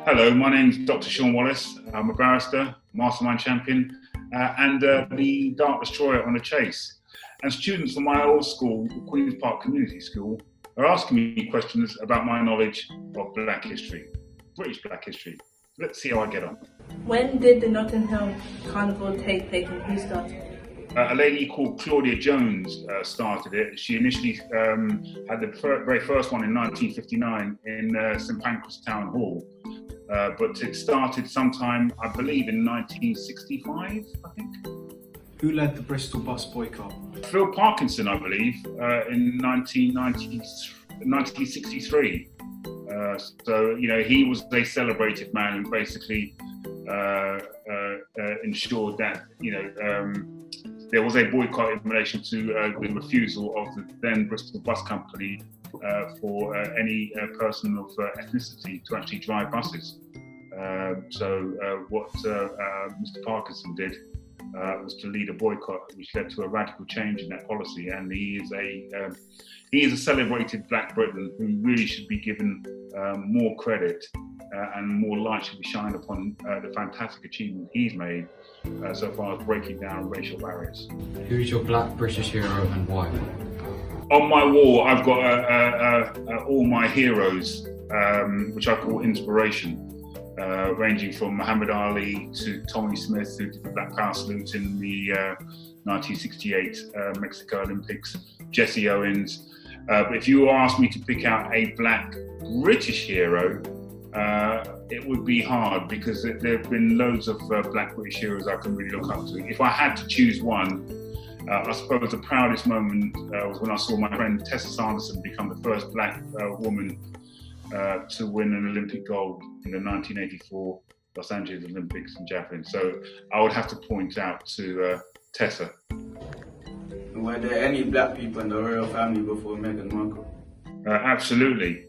Hello, my name's Dr. Shaun Wallace. I'm a barrister, mastermind champion, and the Dart Destroyer on the chase. And students from my old school, Queen's Park Community School, are asking me questions about my knowledge of Black history, British Black history. Let's see how I get on. When did the Nottingham Carnival take place and who started it? A lady called Claudia Jones started it. She initially had the very first one in 1959 in St Pancras Town Hall. But it started sometime, I believe, in 1965, I think. Who led the Bristol bus boycott? Phil Parkinson, I believe, in 1963. So, you know, he was a celebrated man who basically ensured that, you know, there was a boycott in relation to the refusal of the then Bristol Bus Company for any person of ethnicity to actually drive buses. What Mr. Parkinson did was to lead a boycott, which led to a radical change in that policy. And he is a celebrated Black Briton who really should be given more credit and more light should be shined upon the fantastic achievement he's made so far as breaking down racial barriers. Who's your Black British hero and why? On my wall, I've got all my heroes, which I call inspiration, ranging from Muhammad Ali to Tommy Smith, who did the Black Power salute in the 1968 Mexico Olympics, Jesse Owens. But if you asked me to pick out a Black British hero, it would be hard because there have been loads of Black British heroes I can really look up to. If I had to choose one, I suppose the proudest moment was when I saw my friend Tessa Sanderson become the first Black woman to win an Olympic gold in the 1984 Los Angeles Olympics in javelin. So I would have to point out to Tessa. Were there any Black people in the royal family before Meghan Markle? Absolutely.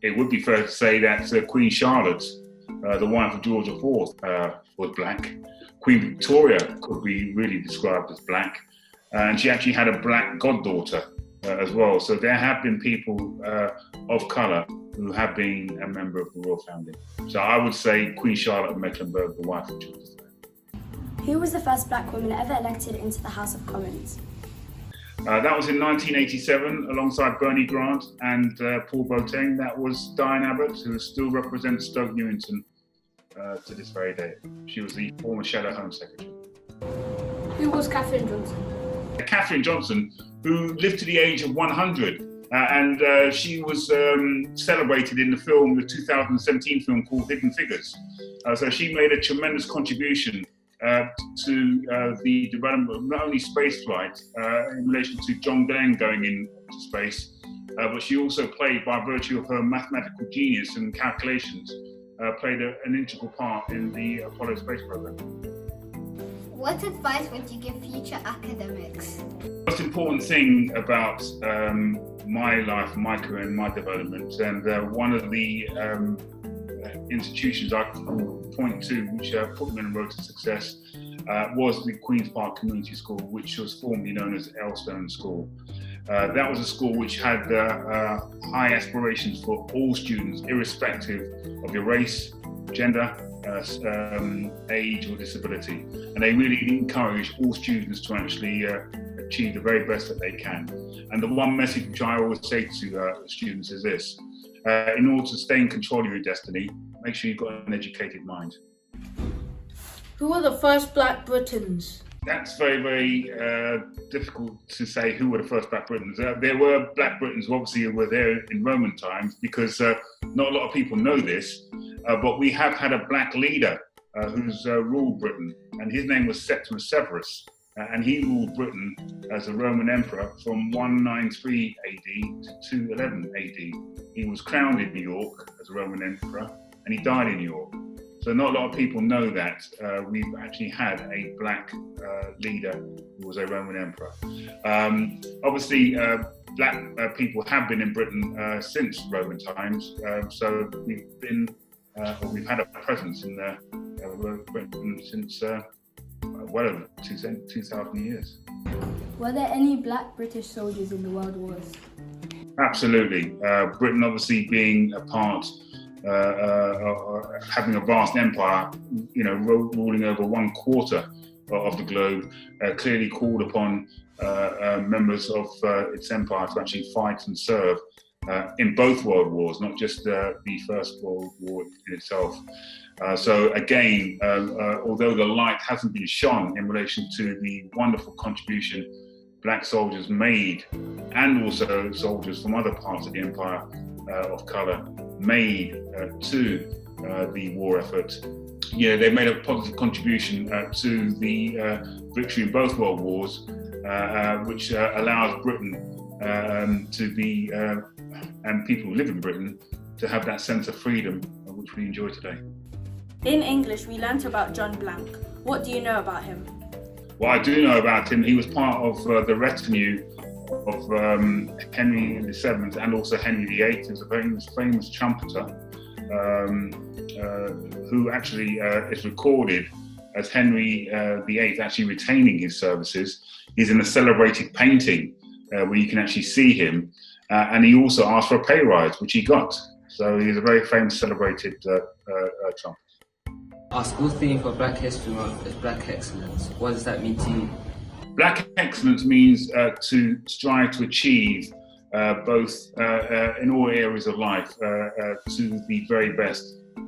It would be fair to say that Queen Charlotte, the wife of George IV, was Black. Queen Victoria could be really described as Black, and she actually had a Black goddaughter as well. So there have been people of colour who have been a member of the royal family. So I would say Queen Charlotte of Mecklenburg, the wife of George III. Who was the first Black woman ever elected into the House of Commons? That was in 1987, alongside Bernie Grant and Paul Boateng. That was Diane Abbott, who still represents Stoke Newington to this very day. She was the former Shadow Home Secretary. Who was Catherine Johnson? Catherine Johnson, who lived to the age of 100, and she was celebrated in the 2017 film called Hidden Figures. So she made a tremendous contribution to the development of not only spaceflight in relation to John Blanc going into space, but she also played, by virtue of her mathematical genius and calculations, played an integral part in the Apollo space program. What advice would you give future academics? The most important thing about my life, my career and my development, and one of the institutions I can point to which put me on the road to success was the Queen's Park Community School, which was formerly known as Elstone School. That was a school which had high aspirations for all students, irrespective of your race, gender, age or disability. And they really encourage all students to actually achieve the very best that they can. And the one message which I always say to students is this: in order to stay in control of your destiny, make sure you've got an educated mind. Who were the first Black Britons? That's very, very difficult to say who were the first Black Britons. There were Black Britons who obviously were there in Roman times, because not a lot of people know this, but we have had a Black leader who's ruled Britain, and his name was Septimus Severus. And he ruled Britain as a Roman emperor from 193 AD to 211 AD. He was crowned in New York as a Roman emperor, and he died in New York. So not a lot of people know that we've actually had a Black leader who was a Roman emperor. Obviously, Black people have been in Britain since Roman times, so we've had a presence in Britain since well over 2,000 years. Were there any Black British soldiers in the World Wars? Absolutely. Britain obviously being a part having a vast empire, ruling over 1/4 of the globe, clearly called upon members of its empire to actually fight and serve in both world wars, not just the First World War in itself. So again, although the light hasn't been shone in relation to the wonderful contribution black soldiers made, and also soldiers from other parts of the empire of colour made to the war effort, they made a positive contribution to the victory in both world wars, which allows Britain to be, and people who live in Britain, to have that sense of freedom which we enjoy today. In English, we learnt about John Blanc. What do you know about him? What I do know about him, he was part of the retinue of Henry VII and also Henry VIII. He was a very famous trumpeter who actually is recorded as Henry VIII actually retaining his services. He's in a celebrated painting where you can actually see him, and he also asked for a pay rise, which he got. So he's a very famous, celebrated trumpeter. Our school theme for Black History Month is Black Excellence. What does that mean to you? Black excellence means to strive to achieve both in all areas of life to the very best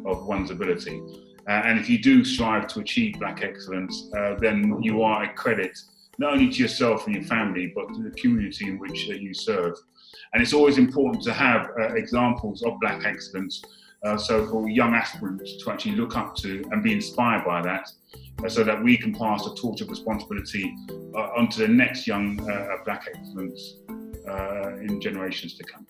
of one's ability. And if you do strive to achieve black excellence, then you are a credit not only to yourself and your family, but to the community in which you serve. And it's always important to have examples of black excellence, so for young aspirants to actually look up to and be inspired by that, so that we can pass the torch of responsibility onto the next young black excellence in generations to come.